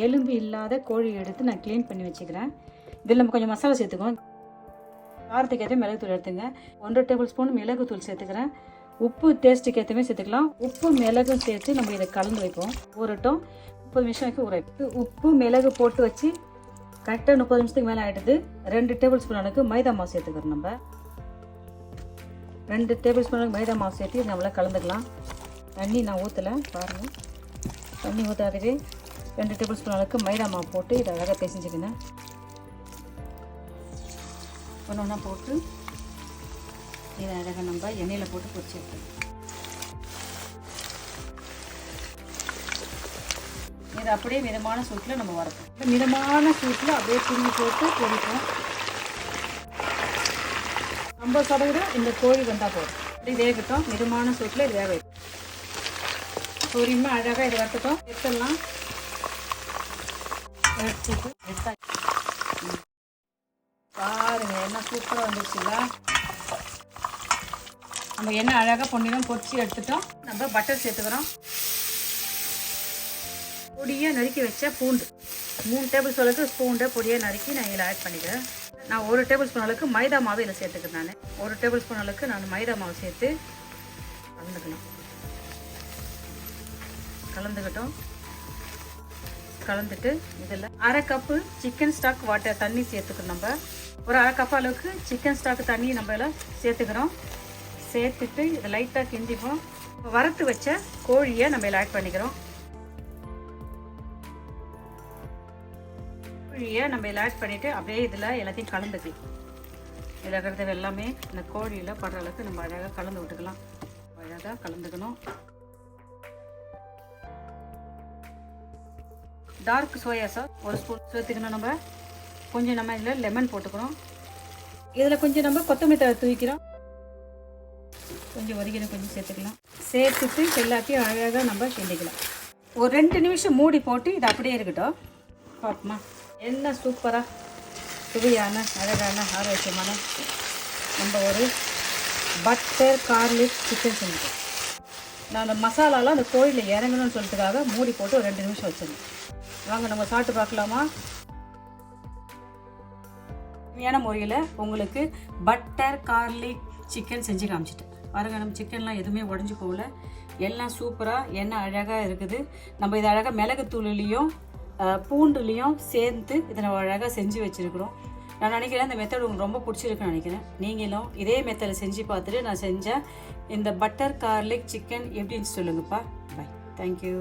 எலும்பு இல்லாத கோழி எடுத்து நான் க்ளீன் பண்ணி வச்சுக்கிறேன். இதில் நம்ம கொஞ்சம் மசாலா சேர்த்துக்குவோம். காரத்துக்கு ஏற்ற மிளகுத்தூள் எடுத்துங்க. 1 டேபிள் ஸ்பூன் மிளகுத்தூள் சேர்த்துக்கிறேன். உப்பு டேஸ்ட்டுக்கு ஏற்றமே சேர்த்துக்கலாம். உப்பு மிளகும் சேர்த்து நம்ம இதை கலந்து வைப்போம். ஊறட்டும். 30 நிமிஷம் வரைக்கும் ஊற வைப்போம். உப்பு மிளகு போட்டு வச்சு கரெக்டாக 30 நிமிஷத்துக்கு மேலே ஆகிடுது. 2 டேபிள் ஸ்பூன் அளவுக்கு மைதா மாவு சேர்த்துக்கிறோம். நம்ம 2 டேபிள் ஸ்பூன் அளவுக்கு மைதா மாவு சேர்த்து நம்மள கலந்துக்கலாம். தண்ணி நான் ஊற்றலை பாருங்கள். தண்ணி ஊற்றாதவே 2 டேபிள் ஸ்பூன் அளவுக்கு மைதா மாவு போட்டு இதை அழகாக பிசைஞ்சுக்கணும். ஒன்று ஒன்றா போட்டு இதை அழகாக நம்ம எண்ணெயில் போட்டு பொரிச்சு எடுக்கணும். இதை அப்படியே மிதமான சூட்டில் நம்ம வறுப்போம். மிதமான சூட்டில் அப்படியே துணி போட்டு பொரிப்போம். 50% இந்த கோழி வந்தால் போதும். இப்படி வேகட்டும். மிதமான சூட்டில் இது வேக வைக்கும். பொரியுமா அழகாக இதை வறுத்துட்டோம். எடுத்துடலாம். எடுத்து பாருங்கள் என்ன சூப்பராக வந்துருச்சுங்களா. நம்ம என்ன அழகாக பொன்னிறம் பொரிச்சு எடுத்துட்டோம். நம்ம பட்டர் சேர்த்துக்கிறோம். பொடியாக நறுக்கி வச்ச பூண்டு 3 டேபிள் ஸ்பூன் அளவுக்கு பூண்டை பொடியாக நறுக்கி நான் இதில் ஆட் பண்ணிக்கிறேன். நான் 1 டேபிள் ஸ்பூன் அளவுக்கு மைதா மாவு இதில் சேர்த்துக்கிறேன். நான் 1 டேபிள் ஸ்பூன் அளவுக்கு நான் மைதா மாவு சேர்த்து கலந்துக்கிட்டோம். கலந்துட்டு இதில் 1/2 கப்பு சிக்கன் ஸ்டாக் வாட்டர் தண்ணி சேர்த்துக்கிறோம். நம்ம ஒரு 1/2 கப் அளவுக்கு சிக்கன் ஸ்டாக் தண்ணி நம்ம இதில் சேர்த்துக்கிறோம். சேர்த்துட்டு இதை லைட்டாக கிண்டிப்போம். வறுத்து வச்ச கோழியை நம்ம இதில் ஆட் பண்ணிக்கிறோம். கோழியை நம்ம இதில் ஆட் பண்ணிவிட்டு அப்படியே இதில் எல்லாத்தையும் கலந்துக்கலாம். இதில் இருக்கிறது எல்லாமே இந்த கோழியில் படுற அளவுக்கு நம்ம அழகாக கலந்து விட்டுக்கலாம். அழகாக கலந்துக்கணும். டார்க் சோயா சாஸ் 1 ஸ்பூன் சேர்த்துக்கணும். நம்ம கொஞ்சம் நம்ம இதில் லெமன் போட்டுக்கிறோம். இதில் கொஞ்சம் நம்ம கொத்தமல்லி தழை தூவிக்கிறோம். கொஞ்சம் ஒதுக்கின கொஞ்சம் சேர்த்துக்கலாம். சேர்த்துட்டு எல்லாத்தையும் அழகாக நம்ம கிண்டிக்கலாம். ஒரு 2 நிமிஷம் மூடி போட்டு இது அப்படியே இருக்கட்டும். பார்ப்போமா என்ன சூப்பராக சுவையான அழகான ஆரோக்கியமான நம்ம ஒரு பட்டர் கார்லிக் சிக்கன் செஞ்சுட்டோம். நான் அந்த மசாலாலாம் அந்த கோழியில் இறங்கணும்னு சொல்லிட்டுக்காக மூடி போட்டு ஒரு 2 நிமிஷம் வச்சிருந்தேன். வாங்க நம்ம சாப்பிட்டு பார்க்கலாமா. உண்மையான முறையில் உங்களுக்கு பட்டர் கார்லிக் சிக்கன் செஞ்சு காமிச்சிட்டேன். பாருங்கள் நம்ம சிக்கன்லாம் எதுவுமே உடஞ்சி போகல. எல்லாம் சூப்பராக எண்ணெய் அழகாக இருக்குது. நம்ம இதை அழகாக மிளகுத்தூள்லேயும் பூண்டுலேயும் சேர்த்து இதை நம்ம அழகாக செஞ்சு வச்சுருக்குறோம். நான் நினைக்கிறேன் இந்த மெத்தட் உங்களுக்கு ரொம்ப பிடிச்சிருக்குன்னு நினைக்கிறேன். நீங்களும் இதே மெத்தடை செஞ்சு பார்த்துட்டு நான் செஞ்ச இந்த பட்டர் கார்லிக் சிக்கன் எப்படின்னு சொல்லுங்கப்பா. பை. தேங்க்யூ.